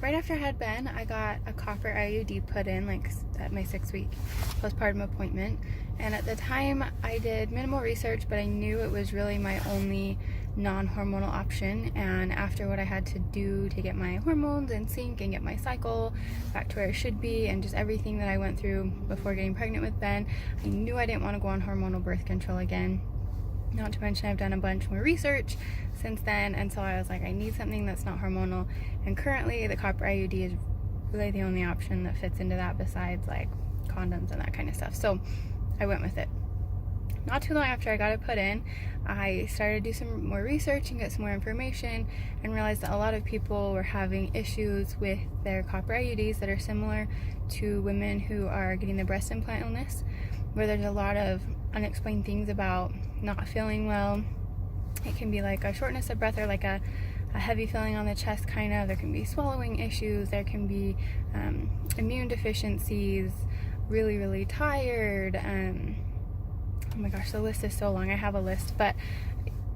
right after I had Ben, I got a copper IUD put in, like at my 6-week postpartum appointment. And at the time, I did minimal research, but I knew it was really my only non-hormonal option. And after what I had to do to get my hormones in sync and get my cycle back to where it should be, and just everything that I went through before getting pregnant with Ben, I knew I didn't want to go on hormonal birth control again. Not to mention I've done a bunch more research since then, and so I was like, I need something that's not hormonal. And currently the copper IUD is really the only option that fits into that, besides like condoms and that kind of stuff. So I went with it. Not too long after I got it put in, I started to do some more research and get some more information, and realized that a lot of people were having issues with their copper IUDs that are similar to women who are getting the breast implant illness, where there's a lot of unexplained things about not feeling well. It can be like a shortness of breath, or like a heavy feeling on the chest kind of. There can be swallowing issues, there can be immune deficiencies, really tired. Oh my gosh, the list is so long. I have a list but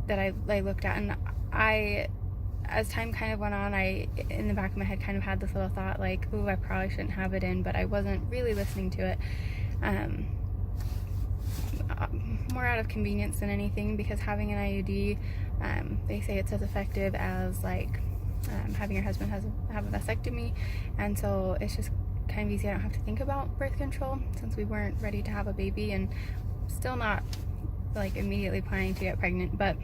that I looked at, and as time kind of went on, I, in the back of my head, kind of had this little thought like, ooh, I probably shouldn't have it in, but I wasn't really listening to it. More out of convenience than anything, because having an IUD, they say it's as effective as like having your husband have a vasectomy, and so it's just kind of easy. I don't have to think about birth control since we weren't ready to have a baby, and still not like immediately planning to get pregnant. But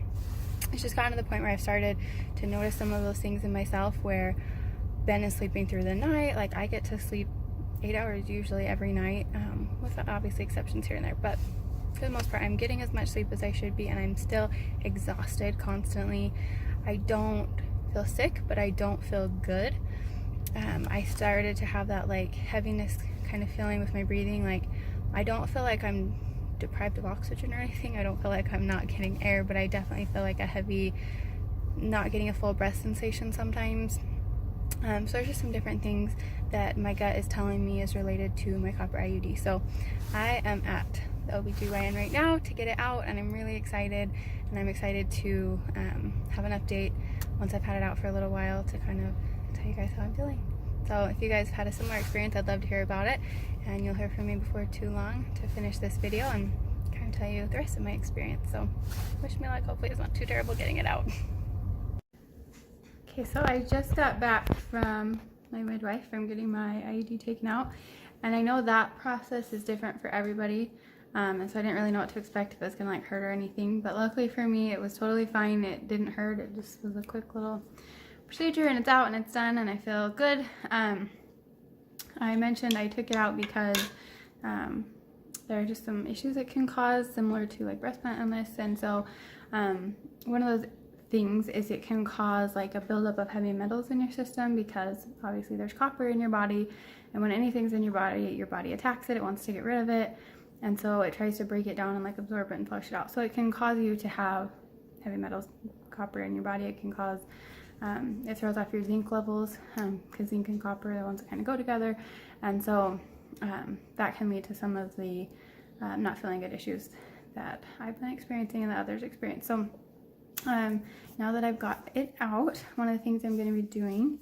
it's just gotten to the point where I've started to notice some of those things in myself, where Ben is sleeping through the night. Like, I get to sleep 8 hours usually every night, with obviously exceptions here and there, but for the most part I'm getting as much sleep as I should be, and I'm still exhausted constantly. I don't feel sick, but I don't feel good. I started to have that like heaviness kind of feeling with my breathing. Like, I don't feel like I'm deprived of oxygen or anything. I don't feel like I'm not getting air, but I definitely feel like a heavy, not getting a full breath sensation sometimes. So there's just some different things that my gut is telling me is related to my copper IUD. So I am at the OBGYN right now to get it out, and I'm really excited, and I'm excited to have an update once I've had it out for a little while to kind of tell you guys how I'm feeling. So if you guys have had a similar experience, I'd love to hear about it, and you'll hear from me before too long to finish this video and kind of tell you the rest of my experience. So wish me luck. Hopefully it's not too terrible getting it out. Okay, so I just got back from my midwife from getting my IUD taken out, and I know that process is different for everybody, and so I didn't really know what to expect, if it was gonna like hurt or anything, but luckily for me it was totally fine. It didn't hurt. It just was a quick little procedure, and it's out and it's done, and I feel good. I mentioned I took it out because there are just some issues it can cause, similar to like breast implant illness, and so one of those things is it can cause like a buildup of heavy metals in your system, because obviously there's copper in your body, and when anything's in your body attacks it. It wants to get rid of it, and so it tries to break it down and like absorb it and flush it out. So it can cause you to have heavy metals, copper in your body. It can cause it throws off your zinc levels, because zinc and copper are the ones that kind of go together, and so that can lead to some of the not feeling good issues that I've been experiencing and that others experience. So now that I've got it out, one of the things I'm going to be doing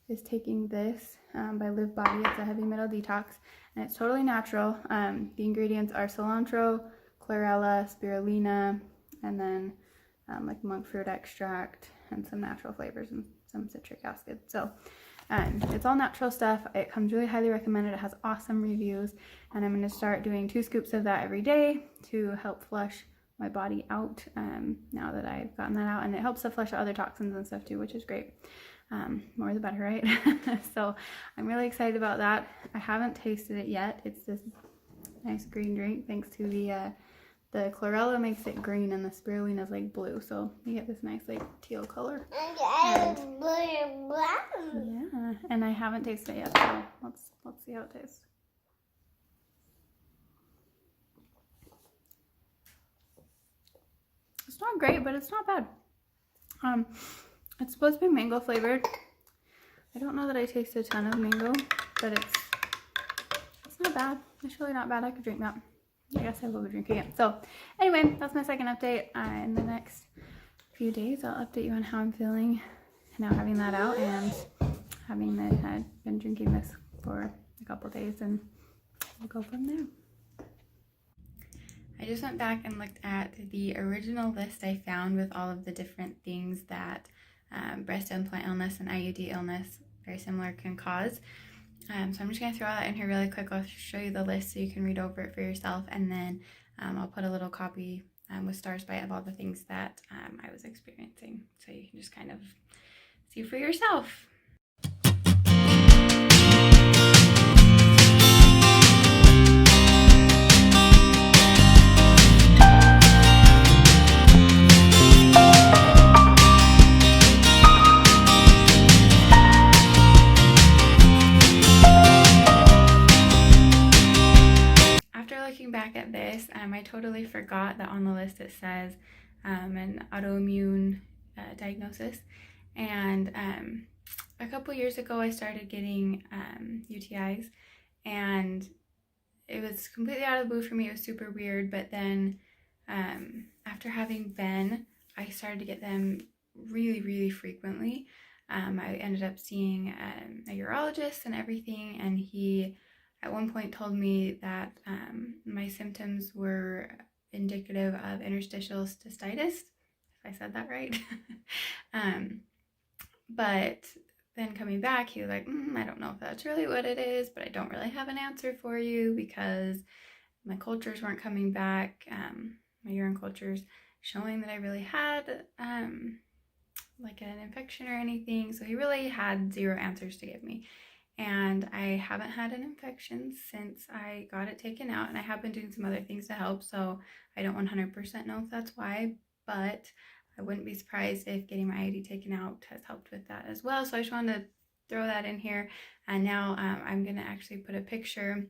is taking this by Live Body. It's a heavy metal detox, and it's totally natural. The ingredients are cilantro, chlorella, spirulina, and then like monk fruit extract, and some natural flavors and some citric acid. So it's all natural stuff. It comes really highly recommended. It has awesome reviews, and I'm going to start doing 2 scoops of that every day to help flush my body out now that I've gotten that out, and it helps to flush out other toxins and stuff too, which is great. More the better, right? So I'm really excited about that. I haven't tasted it yet. It's this nice green drink, thanks to the chlorella makes it green, and the spirulina is like blue, so you get this nice like teal color. And, yeah, and I haven't tasted it yet, so let's see how it tastes. It's not great, but it's not bad. It's supposed to be mango flavored. I don't know that I taste a ton of mango, but it's not bad. It's really not bad. I could drink that. I guess I will be drinking it. So anyway, that's my second update. In the next few days, I'll update you on how I'm feeling now having that out, and I've been drinking this for a couple days, and we'll go from there. I just went back and looked at the original list I found with all of the different things that breast implant illness and IUD illness, very similar, can cause. So I'm just going to throw that in here really quick. I'll show you the list so you can read over it for yourself, and then I'll put a little copy with stars by it of all the things that I was experiencing, so you can just kind of see for yourself. Back at this, I totally forgot that on the list it says an autoimmune diagnosis, and a couple years ago I started getting UTIs, and it was completely out of the blue for me. It was super weird, but then after having Ben, I started to get them really frequently. I ended up seeing a urologist and everything, and he at one point told me that my symptoms were indicative of interstitial cystitis, if I said that right. But then coming back, he was like, I don't know if that's really what it is, but I don't really have an answer for you because my cultures weren't coming back, my urine cultures showing that I really had like an infection or anything. So he really had zero answers to give me. And I haven't had an infection since I got it taken out, and I have been doing some other things to help, so I don't 100% know if that's why, but I wouldn't be surprised if getting my IUD taken out has helped with that as well. So I just wanted to throw that in here, and now I'm going to actually put a picture.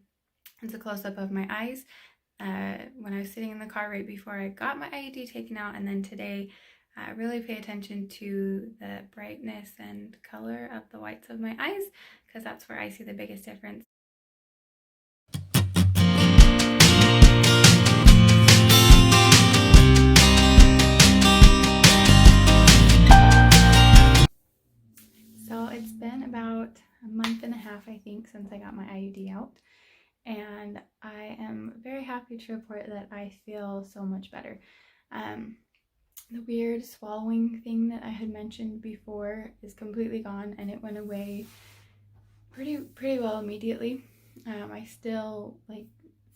It's a close-up of my eyes when I was sitting in the car right before I got my IUD taken out, and then today really pay attention to the brightness and color of the whites of my eyes, because that's where I see the biggest difference. So it's been about a month and a half, I think, since I got my IUD out, and I am very happy to report that I feel so much better. The weird swallowing thing that I had mentioned before is completely gone, and it went away pretty well immediately. I still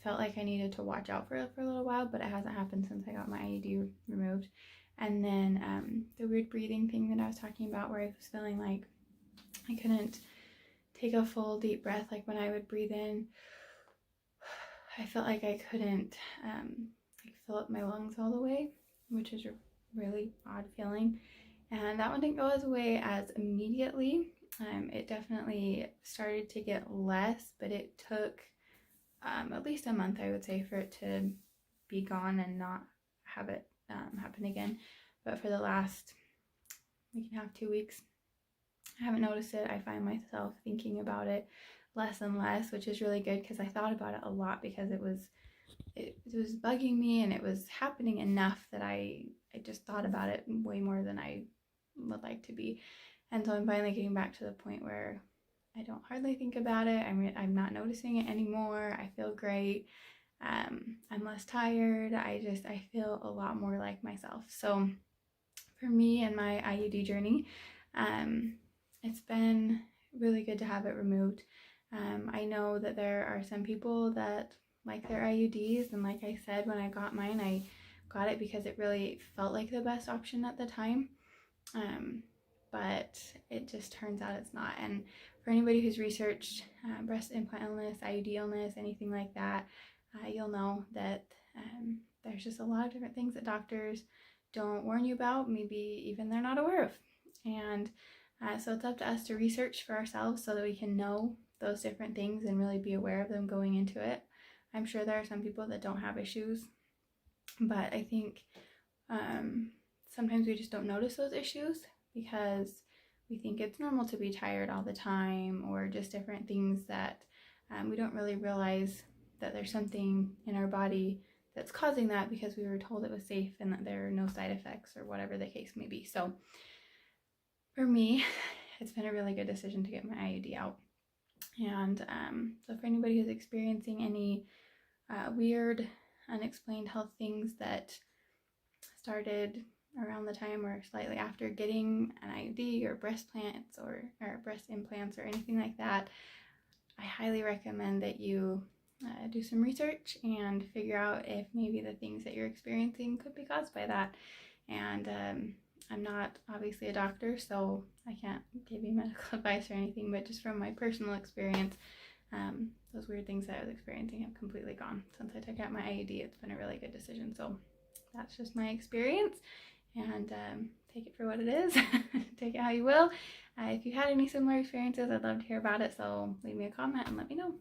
felt like I needed to watch out for it for a little while, but it hasn't happened since I got my IUD removed. And then the weird breathing thing that I was talking about, where I was feeling like I couldn't take a full deep breath. Like when I would breathe in, I felt like I couldn't fill up my lungs all the way, which is a really odd feeling. And that one didn't go away as immediately. It definitely started to get less, but it took at least a month, I would say, for it to be gone and not have it happen again. But for the last week and a half, 2 weeks, I haven't noticed it. I find myself thinking about it less and less, which is really good, because I thought about it a lot because it was bugging me, and it was happening enough that I just thought about it way more than I would like to be. And so I'm finally getting back to the point where I don't hardly think about it. I'm not noticing it anymore. I feel great. I'm less tired. I feel a lot more like myself. So for me and my IUD journey, it's been really good to have it removed. I know that there are some people that like their IUDs, and like I said, when I got mine, I got it because it really felt like the best option at the time. But it just turns out it's not. And for anybody who's researched breast implant illness, IUD illness, anything like that, you'll know that there's just a lot of different things that doctors don't warn you about, maybe even they're not aware of. And so it's up to us to research for ourselves so that we can know those different things and really be aware of them going into it. I'm sure there are some people that don't have issues, but I think sometimes we just don't notice those issues because we think it's normal to be tired all the time, or just different things that we don't really realize that there's something in our body that's causing that because we were told it was safe and that there are no side effects or whatever the case may be. So for me, it's been a really good decision to get my IUD out. And so for anybody who's experiencing any weird, unexplained health things that started around the time or slightly after getting an IUD or breast implants or breast implants or anything like that, I highly recommend that you do some research and figure out if maybe the things that you're experiencing could be caused by that. And I'm not obviously a doctor, so I can't give you medical advice or anything, but just from my personal experience, those weird things that I was experiencing have completely gone. Since I took out my IUD, it's been a really good decision. So that's just my experience, and take it for what it is. Take it how you will. If you had any similar experiences, I'd love to hear about it, so leave me a comment and let me know.